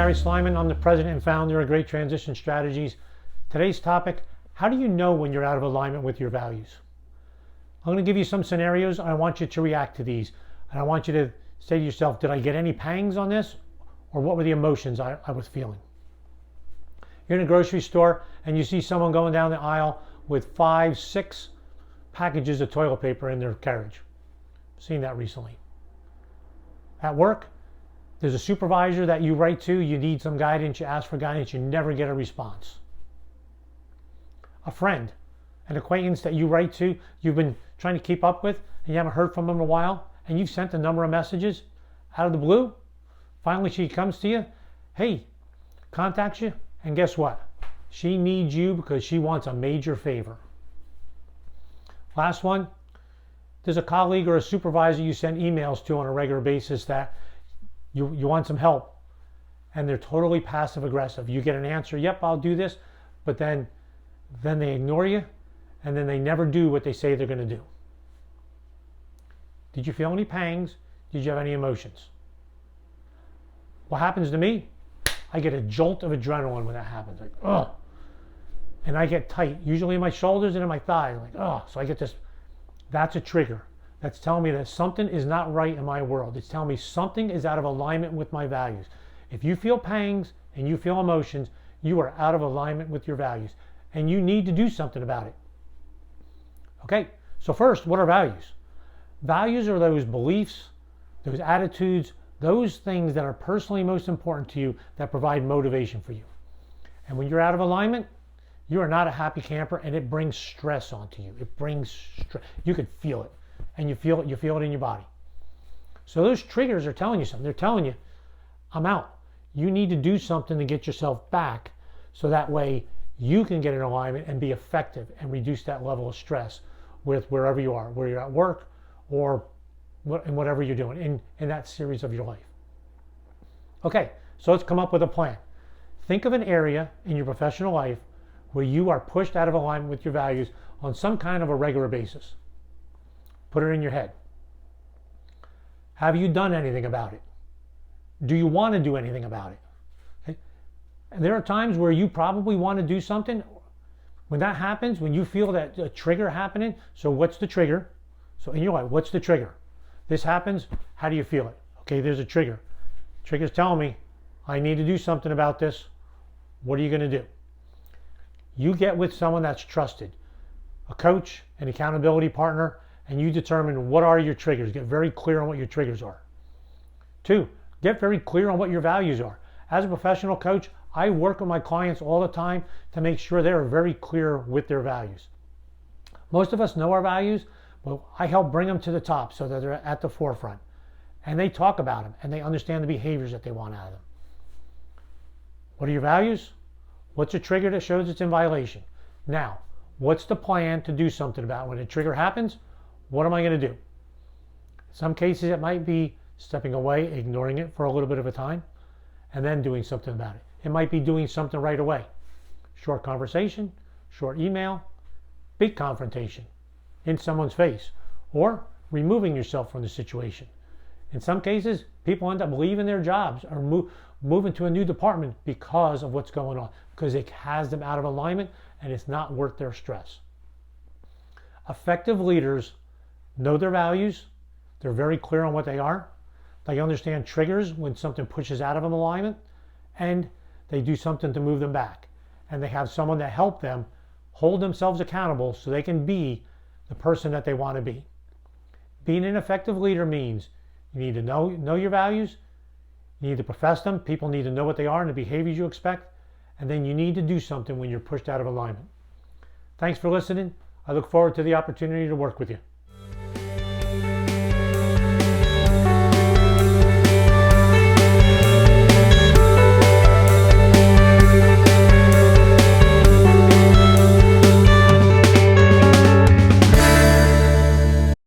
Gary Slyman. I'm the president and founder of Great Transition Strategies. Today's topic, how do you know when you're out of alignment with your values? I'm going to give you some scenarios and I want you to react to these. And I want you to say to yourself, did I get any pangs on this? Or what were the emotions I was feeling? You're in a grocery store and you see someone going down the aisle with 5, 6 packages of toilet paper in their carriage. I've seen that recently. At work, there's a supervisor that you write to, you need some guidance, you ask for guidance, you never get a response. A friend, an acquaintance that you write to, you've been trying to keep up with, and you haven't heard from them in a while, and you've sent a number of messages out of the blue. Finally, she comes to you, hey, contacts you, and guess what? She needs you because she wants a major favor. Last one, there's a colleague or a supervisor you send emails to on a regular basis that you want some help, and they're totally passive aggressive. You get an answer, yep, I'll do this, but then they ignore you, and then they never do what they say they're going to do. Did you feel any pangs? Did you have any emotions? What happens to me? I get a jolt of adrenaline when that happens, like, ugh. And I get tight, usually in my shoulders and in my thighs, like, ugh. So I get this, that's a trigger. That's telling me that something is not right in my world. It's telling me something is out of alignment with my values. If you feel pangs and you feel emotions, you are out of alignment with your values. And you need to do something about it. Okay, so first, what are values? Values are those beliefs, those attitudes, those things that are personally most important to you that provide motivation for you. And when you're out of alignment, you are not a happy camper, and it brings stress onto you. It brings stress. You can feel it, and you feel it in your body. So those triggers are telling you something. They're telling you, I'm out. You need to do something to get yourself back so that way you can get in alignment and be effective and reduce that level of stress with wherever you are, where you're at work or in whatever you're doing in that series of your life. Okay, so let's come up with a plan. Think of an area in your professional life where you are pushed out of alignment with your values on some kind of a regular basis. Put it in your head. Have you done anything about it? Do you want to do anything about it? Okay? And there are times where you probably want to do something. When that happens, when you feel that a trigger happening, so what's the trigger? So in your life, what's the trigger? This happens, how do you feel it? Okay, there's a trigger. Trigger's telling me, I need to do something about this. What are you going to do? You get with someone that's trusted, a coach, an accountability partner, and you determine what are your triggers. Get very clear on what your triggers are. 2, get very clear on what your values are. As a professional coach, I work with my clients all the time to make sure they're very clear with their values. Most of us know our values, but I help bring them to the top so that they're at the forefront. And they talk about them, and they understand the behaviors that they want out of them. What are your values? What's a trigger that shows it's in violation? Now, what's the plan to do something about it? When a trigger happens, what am I going to do? In some cases, it might be stepping away, ignoring it for a little bit of a time, and then doing something about it. It might be doing something right away. Short conversation, short email, big confrontation in someone's face, or removing yourself from the situation. In some cases, people end up leaving their jobs or moving to a new department because of what's going on, because it has them out of alignment and it's not worth their stress. Effective leaders know their values. They're very clear on what they are. They understand triggers when something pushes out of them alignment, and they do something to move them back. And they have someone to help them hold themselves accountable so they can be the person that they want to be. Being an effective leader means you need to know your values, you need to profess them, people need to know what they are and the behaviors you expect, and then you need to do something when you're pushed out of alignment. Thanks for listening. I look forward to the opportunity to work with you.